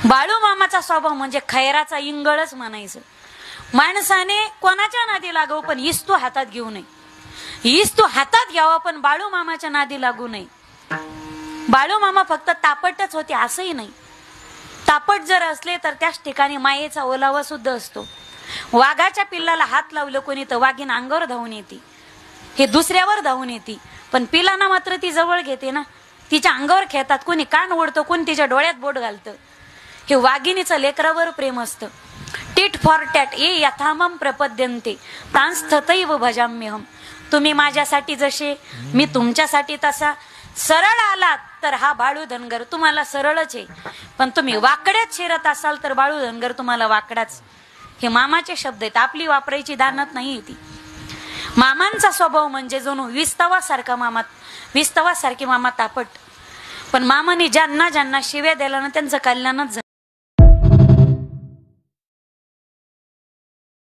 बाळू मामाचा स्वभाव म्हणजे खैराचा इंगळच म्हणायचं. माणसाने कोणाच्या नादी लागावं पण इस्तू हातात घेऊ नये. इस्तू हातात घ्यावा पण बाळू मामाच्या नादी लागू नये. बाळू मामा फक्त तापटच होते असंही नाही. तापट जर असले तर त्याच ठिकाणी मायेचा ओलावा सुद्धा असतो. वाघाच्या पिल्लाला हात लावलं कोणी तर वाघीण अंगावर धावून येते, हे दुसऱ्यावर धावून येते. पण पिलांना मात्र ती जवळ घेते ना, तिच्या अंगावर खेळतात. कोणी कान ओढतं, कोणी तिच्या डोळ्यात बोट घालतं. हे वाघिणीचं लेकरावर प्रेम असतं. टिट फॉर टॅट ये यथामम प्रपद्यन्ते तांस्तथैव भजाम्यहम. तुम्ही माझ्यासाठी जसे, मी तुमच्यासाठी तसा. सरळ आलात तर हा बाळू धनगर तुम्हाला सरळच आहे, पण तुम्ही वाकड्यात शिरत असाल तर बाळू धनगर तुम्हाला वाकडाच. हे मामाचे शब्द आहेत, आपली वापरायची दानत नाही ती. मामांचा स्वभाव म्हणजे जणू विस्तवासारखी मामा तापट. पण मामाने ज्यांना ज्यांना शिव्या दिल्या ना त्यांचं कल्याणच झालं.